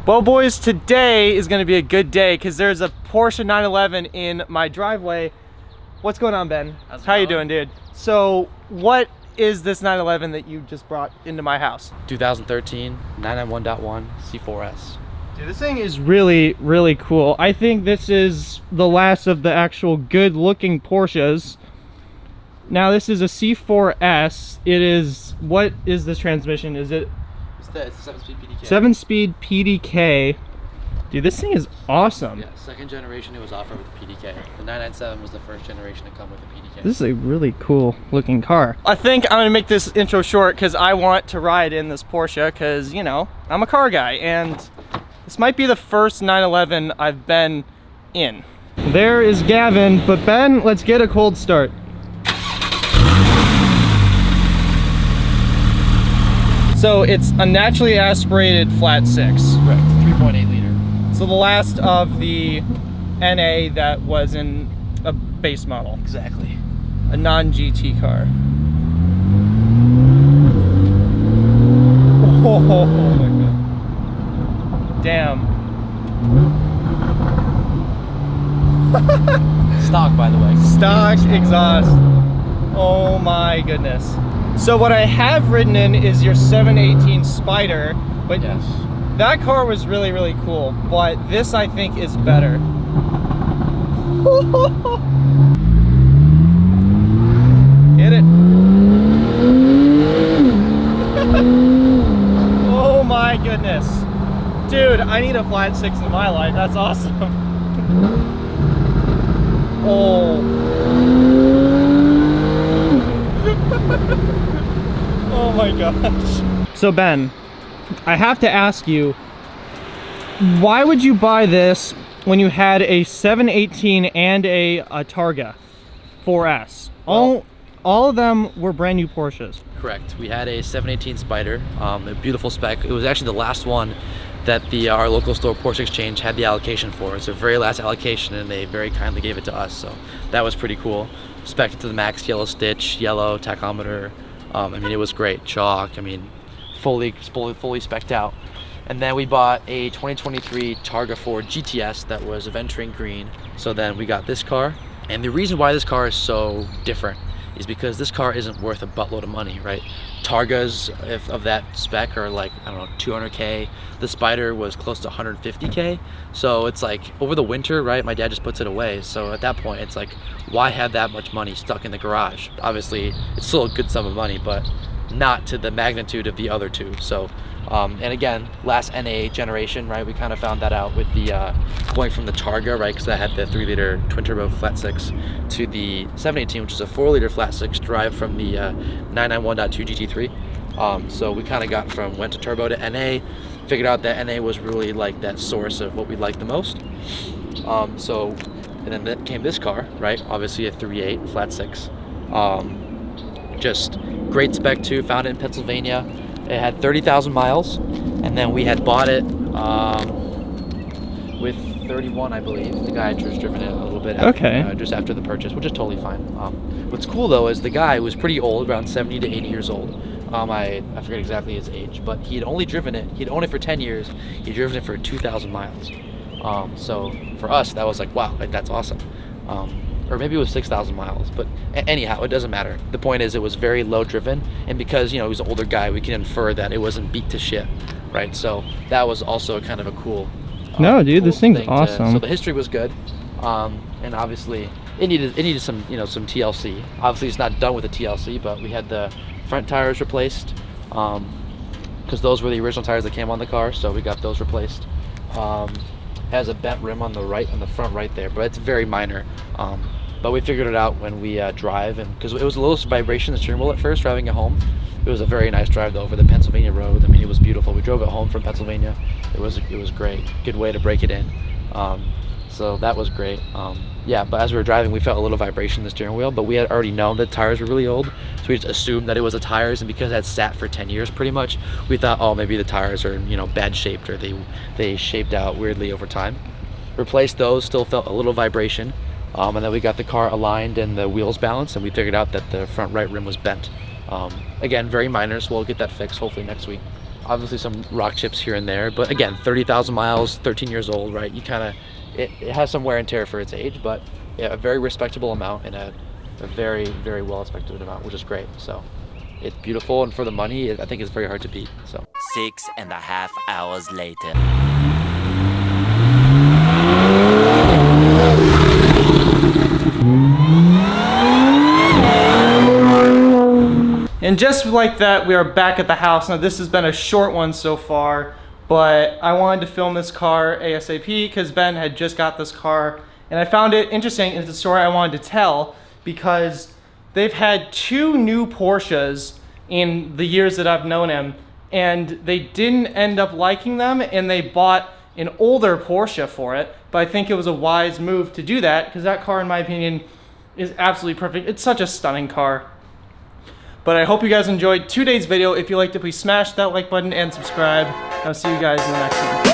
Well, boys, today is going to be a good day because there's a Porsche 911 in my driveway. What's going on, Ben? How you doing, dude? So, what is this 911 that you just brought into my house? 2013 991.1 C4S. Dude, this thing is really, really cool. I think this is the last of the actual good-looking Porsches. Now, this is a C4S. It is, what is this transmission? Is it? It's a 7-speed PDK. 7-speed PDK. Dude, this thing is awesome. Yeah, second generation it was offered with the PDK. The 997 was the first generation to come with the PDK. This is a really cool looking car. I think I'm gonna make this intro short because I want to ride in this Porsche because, you know, I'm a car guy and this might be the first 911 I've been in. There is Gavin, but Ben, let's get a cold start. So it's a naturally aspirated flat six. Correct, 3.8 liter. So the last of the NA that was in a base model. Exactly. A non-GT car. Oh my god. Damn. Stock, by the way. Stock exhaust. Oh my goodness. So what I have ridden in is your 718 Spider, but Yes. that car was really, really cool. But this I think is better. Hit it. Oh my goodness. Dude, I need a flat six in my life. That's awesome. Oh. Oh my gosh. So Ben, I have to ask you, why would you buy this when you had a 718 and a Targa 4S? Well, all of them were brand new Porsches. Correct. We had a 718 Spider, a beautiful spec. It was actually the last one that our local store Porsche Exchange had the allocation for. It's the very last allocation and they very kindly gave it to us. So that was pretty cool. Spec'd to the max, yellow stitch, yellow tachometer. I mean, it was great. Chalk, I mean, fully spec'd out. And then we bought a 2023 Targa 4 GTS that was aventurine green. So then we got this car. And the reason why this car is so different is because this car isn't worth a buttload of money, right? Targas of that spec are like, I don't know, 200K. The Spider was close to 150K. So it's like over the winter, right? My dad just puts it away. So at that point, it's like, why have that much money stuck in the garage? Obviously, it's still a good sum of money, but not to the magnitude of the other two. So, and again, last NA generation, right? We kind of found that out with the going from the Targa, right? Because that had the 3-liter twin turbo flat six to the 718, which is a 4-liter flat six derived from the 991.2 GT3. So we kind of went to turbo to NA, figured out that NA was really like that source of what we liked the most. And then that came this car, right? Obviously a 3.8 flat six. Just great spec too, found it in Pennsylvania. It had 30,000 miles, and then we had bought it with 31, I believe. The guy had just driven it a little bit after, just after the purchase, which is totally fine. What's cool though is the guy was pretty old, around 70 to 80 years old. I forget exactly his age, but he'd only driven it. He'd owned it for 10 years. He'd driven it for 2,000 miles. So for us, that was like, wow, like that's awesome. Or maybe it was 6,000 miles, but anyhow, it doesn't matter. The point is it was very low driven, and because, you know, he was an older guy, we can infer that it wasn't beat to shit, right? So that was also kind of a cool no, dude, cool this thing's awesome. So the history was good, and obviously it needed some, you know, some TLC. Obviously it's not done with the TLC, but we had the front tires replaced, because those were the original tires that came on the car, so we got those replaced. Has a bent rim on the front right there, but it's very minor. But we figured it out when we drive, and because it was a little vibration in the steering wheel at first driving it home. It was a very nice drive though over the Pennsylvania road. I mean, it was beautiful. We drove it home from Pennsylvania. It was great. Good way to break it in. So that was great. Yeah, but as we were driving, we felt a little vibration in the steering wheel, but we had already known that tires were really old, so we just assumed that it was the tires, and because it had sat for 10 years pretty much, we thought, oh, maybe the tires are, you know, bad shaped, or they shaped out weirdly over time. Replaced those, still felt a little vibration, and then we got the car aligned and the wheels balanced, and we figured out that the front right rim was bent. Again, very minor, so we'll get that fixed hopefully next week. Obviously some rock chips here and there, but again, 30,000 miles, 13 years old, right? You kind of, it has some wear and tear for its age, but yeah, a very respectable amount and a very, very well expected amount, which is great. So it's beautiful, and for the money, I think it's very hard to beat. So 6.5 hours later. And just like that, we are back at the house. Now this has been a short one so far, but I wanted to film this car ASAP because Ben had just got this car, and I found it interesting. It's a story I wanted to tell because they've had 2 new Porsches in the years that I've known him, and they didn't end up liking them, and they bought an older Porsche for it. But I think it was a wise move to do that because that car, in my opinion, is absolutely perfect. It's such a stunning car. But I hope you guys enjoyed today's video. If you liked it, please smash that like button and subscribe. I'll see you guys in the next one.